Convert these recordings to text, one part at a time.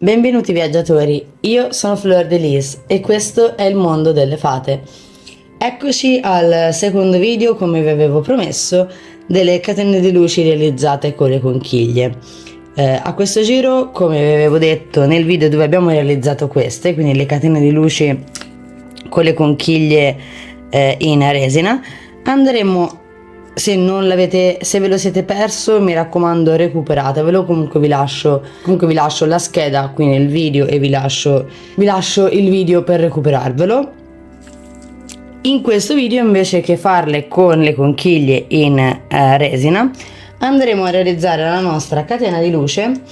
Benvenuti viaggiatori, io sono Fleur de Lis e questo è il mondo delle fate. Eccoci al secondo video, come vi avevo promesso, delle catene di luci realizzate con le conchiglie. A questo giro, come vi avevo detto nel video dove abbiamo realizzato queste, quindi le catene di luci con le conchiglie in resina, andremo, se ve lo siete perso, mi raccomando, recuperatevelo. Comunque vi lascio la scheda qui nel video e vi lascio il video per recuperarvelo. In questo video, invece che farle con le conchiglie in resina, andremo a realizzare la nostra catena di luce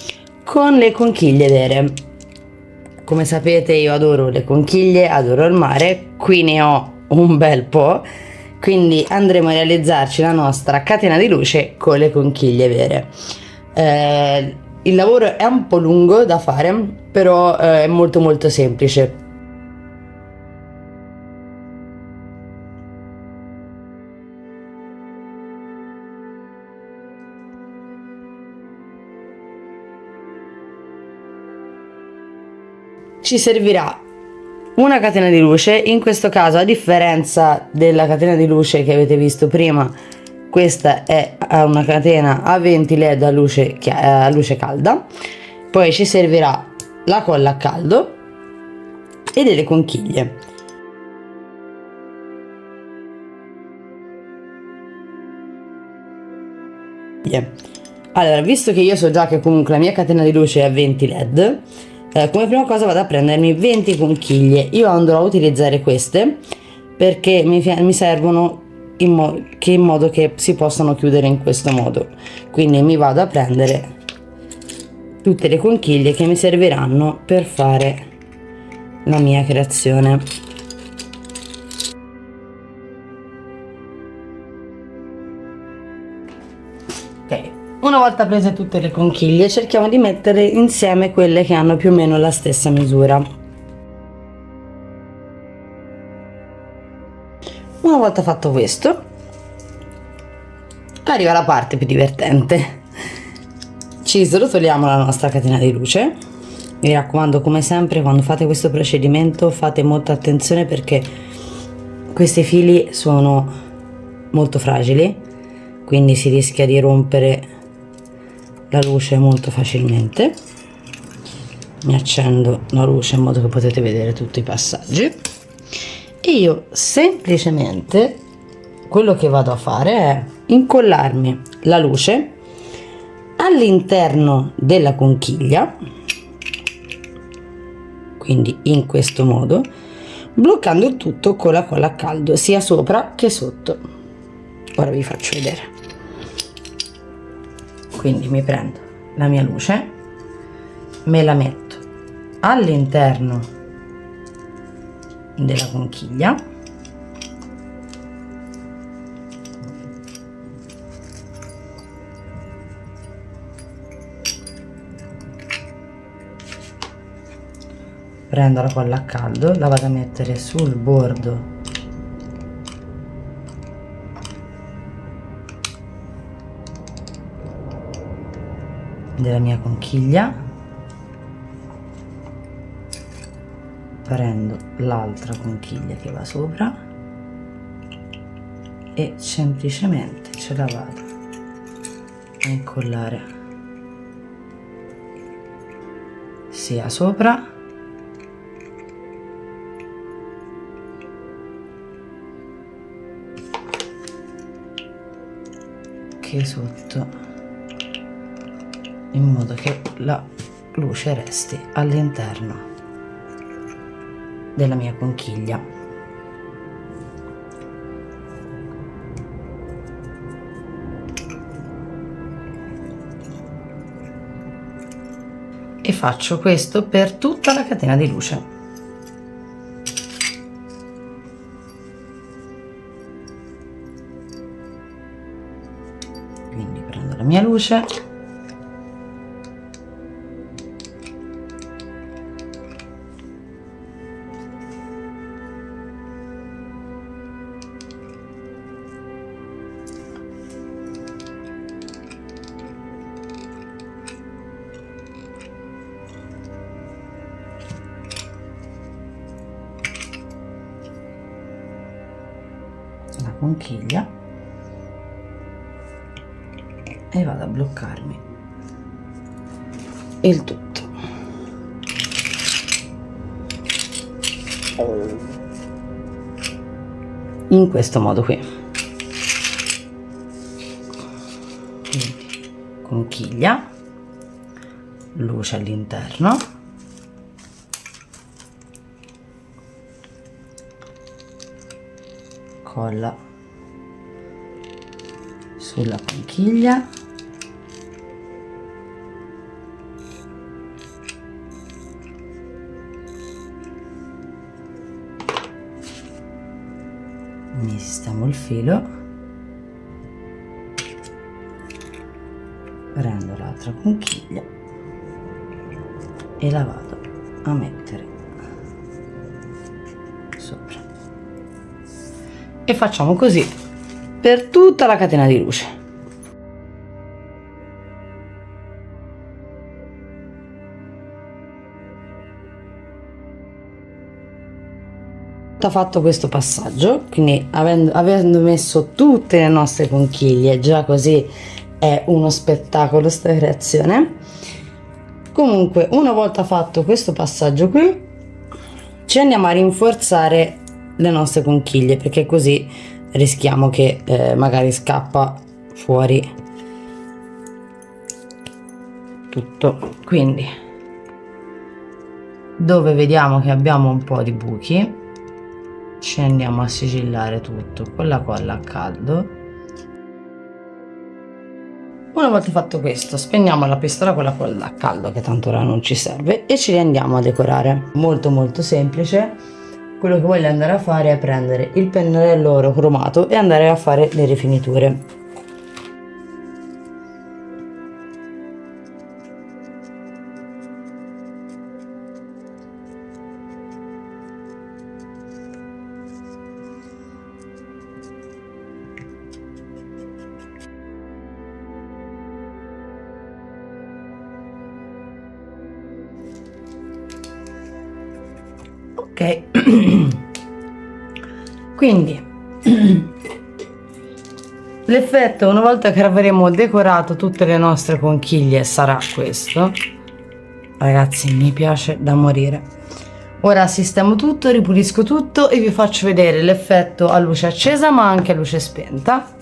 con le conchiglie vere. Come sapete, io adoro le conchiglie, adoro il mare, qui ne ho un bel po', quindi andremo a realizzarci la nostra catena di luce con le conchiglie vere. Il lavoro è un po' lungo da fare, però è molto semplice. Ci servirà una catena di luce. In questo caso, a differenza della catena di luce che avete visto prima, questa è una catena a 20 led a luce calda. Poi ci servirà la colla a caldo e delle conchiglie. Allora, visto che io so già che comunque la mia catena di luce è a 20 led, come prima cosa vado a prendermi 20 conchiglie. Io andrò a utilizzare queste perché mi servono in modo che si possano chiudere in questo modo. Quindi mi vado a prendere tutte le conchiglie che mi serviranno per fare la mia creazione. Ok. Una volta prese tutte le conchiglie, cerchiamo di mettere insieme quelle che hanno più o meno la stessa misura. Una volta fatto questo, arriva la parte più divertente. Ci srotoliamo la nostra catena di luce. Mi raccomando, come sempre, quando fate questo procedimento fate molta attenzione perché questi fili sono molto fragili, quindi si rischia di rompere la luce molto facilmente. Mi accendo la luce in modo che potete vedere tutti i passaggi e io semplicemente quello che vado a fare è incollarmi la luce all'interno della conchiglia, quindi in questo modo, bloccando il tutto con la colla a caldo sia sopra che sotto. Ora vi faccio vedere. Quindi mi prendo la mia luce, me la metto all'interno della conchiglia, prendo la colla a caldo, la vado a mettere sul bordo della mia conchiglia, prendo l'altra conchiglia che va sopra e semplicemente ce la vado a incollare sia sopra che sotto, in modo che la luce resti all'interno della mia conchiglia. E faccio questo per tutta la catena di luce. Quindi prendo la mia luce, conchiglia e vado a bloccarmi il tutto. In questo modo qui. Quindi, conchiglia, luce all'interno, colla sulla conchiglia, mi sistemo il filo, prendo l'altra conchiglia e la vado a mettere sopra e facciamo così per tutta la catena di luce. Fatto questo passaggio, quindi avendo messo tutte le nostre conchiglie, già così è uno spettacolo sta creazione. Comunque, una volta fatto questo passaggio qui, ci andiamo a rinforzare le nostre conchiglie, perché così rischiamo che magari scappa fuori tutto. Quindi, dove vediamo che abbiamo un po' di buchi, ci andiamo a sigillare tutto con la colla a caldo. Una volta fatto questo, spegniamo la pistola con la colla a caldo, che tanto ora non ci serve, e ci andiamo a decorare. Molto molto semplice. Quello che voglio andare a fare è prendere il pennarello oro cromato e andare a fare le rifiniture. Ok, quindi l'effetto, una volta che avremo decorato tutte le nostre conchiglie, sarà questo. Ragazzi, mi piace da morire. Ora sistemo tutto, ripulisco tutto e vi faccio vedere l'effetto a luce accesa ma anche a luce spenta.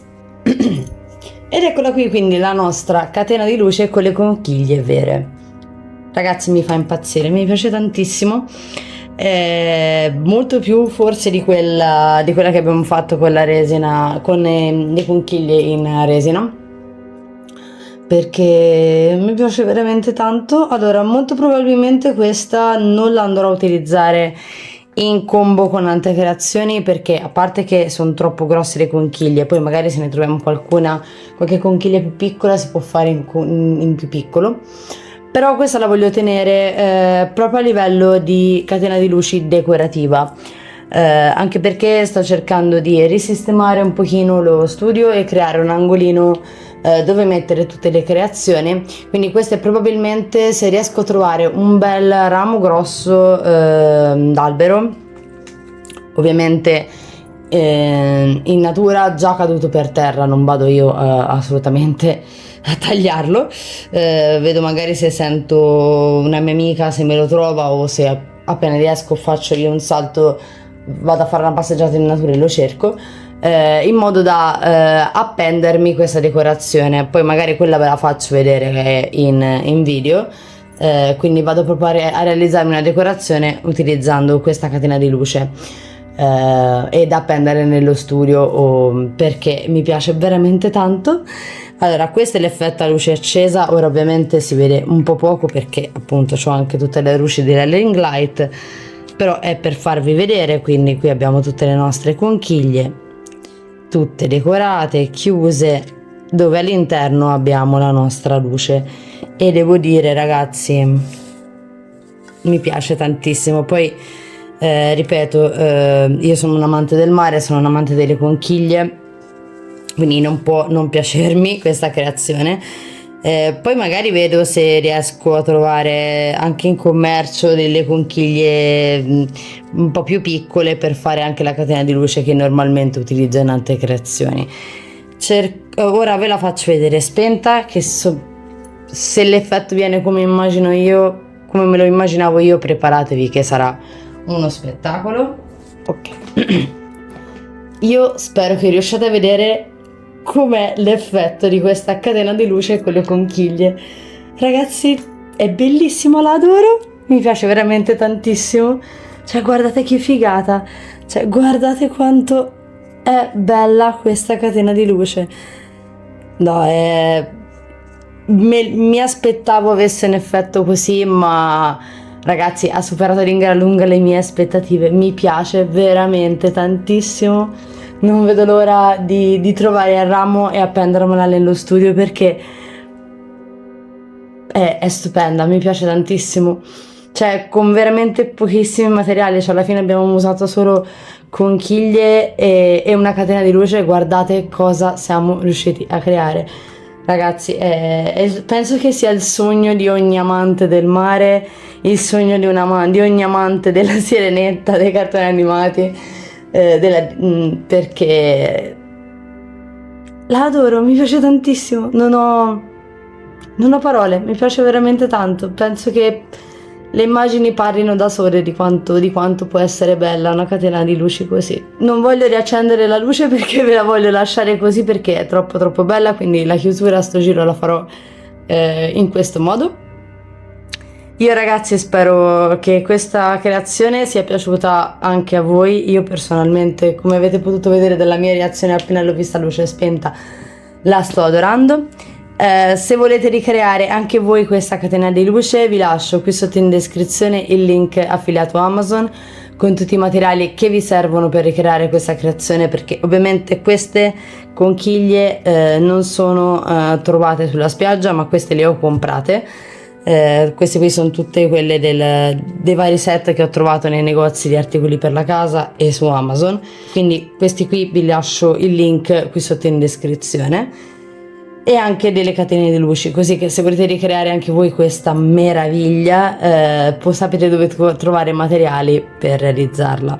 Ed eccola qui, quindi la nostra catena di luce con le conchiglie vere. Ragazzi, mi fa impazzire, mi piace tantissimo. Molto più forse di quella che abbiamo fatto con la resina, con le conchiglie in resina, perché mi piace veramente tanto. Allora, molto probabilmente questa non la andrò a utilizzare in combo con altre creazioni, perché a parte che sono troppo grosse le conchiglie, poi magari se ne troviamo qualche conchiglia più piccola si può fare in più piccolo. Però questa la voglio tenere proprio a livello di catena di luci decorativa, anche perché sto cercando di risistemare un pochino lo studio e creare un angolino dove mettere tutte le creazioni. Quindi questo è probabilmente, se riesco a trovare un bel ramo grosso d'albero, ovviamente in natura già caduto per terra, non vado io assolutamente a tagliarlo. Vedo magari se sento una mia amica, se me lo trova, o se appena riesco faccio io un salto, vado a fare una passeggiata in natura e lo cerco, in modo da appendermi questa decorazione. Poi magari quella ve la faccio vedere in video. Quindi vado proprio a realizzarmi una decorazione utilizzando questa catena di luce ed appendere nello studio, perché mi piace veramente tanto. Allora, questo è l'effetto a luce accesa. Ora ovviamente si vede un po' poco perché appunto ho anche tutte le luci della ring light, però è per farvi vedere. Quindi qui abbiamo tutte le nostre conchiglie, tutte decorate, chiuse, dove all'interno abbiamo la nostra luce, e devo dire, ragazzi, mi piace tantissimo. Poi ripeto, io sono un amante del mare, sono un amante delle conchiglie, quindi non può non piacermi questa creazione. Poi magari vedo se riesco a trovare anche in commercio delle conchiglie un po' più piccole per fare anche la catena di luce che normalmente utilizzo in altre creazioni. Ora ve la faccio vedere spenta, che se l'effetto viene come immagino io, come me lo immaginavo io, preparatevi che sarà uno spettacolo. Ok. Io spero che riusciate a vedere com'è l'effetto di questa catena di luce con le conchiglie. Ragazzi, è bellissimo, la adoro, mi piace veramente tantissimo. Cioè, guardate che figata, cioè guardate quanto è bella questa catena di luce. No, mi aspettavo avesse un effetto così, ma ragazzi, ha superato di gran lunga le mie aspettative. Mi piace veramente tantissimo. Non vedo l'ora di trovare il ramo e appendermela nello studio, perché è stupenda, mi piace tantissimo. Cioè, con veramente pochissimi materiali, cioè alla fine abbiamo usato solo conchiglie e una catena di luce. Guardate cosa siamo riusciti a creare. Ragazzi, penso che sia il sogno di ogni amante del mare, il sogno di ogni amante della Sirenetta, dei cartoni animati, perché la adoro, mi piace tantissimo, non ho parole, mi piace veramente tanto. Penso che le immagini parlino da sole di quanto può essere bella una catena di luci così. Non voglio riaccendere la luce perché ve la voglio lasciare così, perché è troppo bella, quindi la chiusura a sto giro la farò in questo modo. Io ragazzi spero che questa creazione sia piaciuta anche a voi. Io personalmente, come avete potuto vedere dalla mia reazione appena l'ho vista a luce spenta, la sto adorando. Se volete ricreare anche voi questa catena di luce, vi lascio qui sotto in descrizione il link affiliato Amazon con tutti i materiali che vi servono per ricreare questa creazione, perché ovviamente queste conchiglie non sono trovate sulla spiaggia, ma queste le ho comprate. Queste qui sono tutte quelle dei vari set che ho trovato nei negozi di articoli per la casa e su Amazon, quindi questi qui vi lascio il link qui sotto in descrizione, e anche delle catene di luci, così che se volete ricreare anche voi questa meraviglia sapete dove trovare materiali per realizzarla.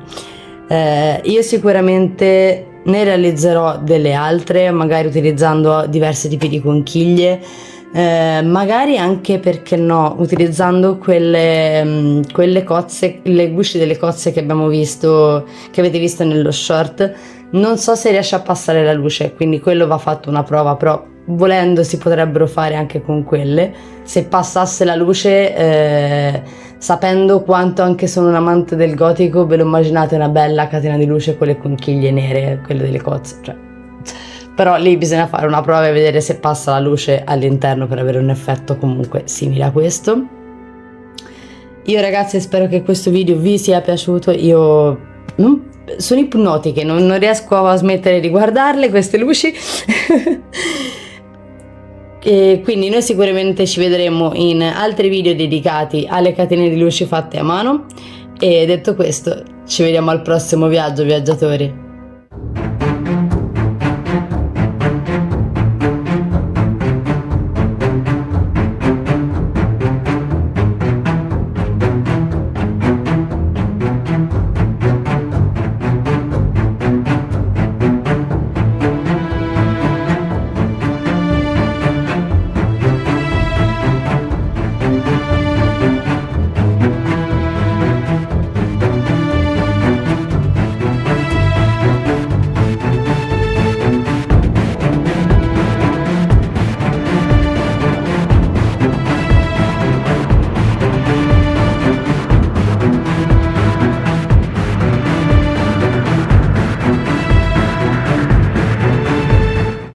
Io sicuramente ne realizzerò delle altre, magari utilizzando diversi tipi di conchiglie, magari anche, perché no, utilizzando quelle cozze, le gusci delle cozze che abbiamo visto, che avete visto nello short. Non so se riesce a passare la luce, quindi quello va fatto una prova, però volendo si potrebbero fare anche con quelle, se passasse la luce. Sapendo quanto anche sono un amante del gotico, ve lo immaginate una bella catena di luce con le conchiglie nere, quelle delle cozze, cioè. Però lì bisogna fare una prova e vedere se passa la luce all'interno per avere un effetto comunque simile a questo. Io ragazzi spero che questo video vi sia piaciuto. Io sono ipnotiche, non riesco a smettere di guardarle queste luci. E quindi noi sicuramente ci vedremo in altri video dedicati alle catene di luci fatte a mano, e detto questo ci vediamo al prossimo viaggio, viaggiatori.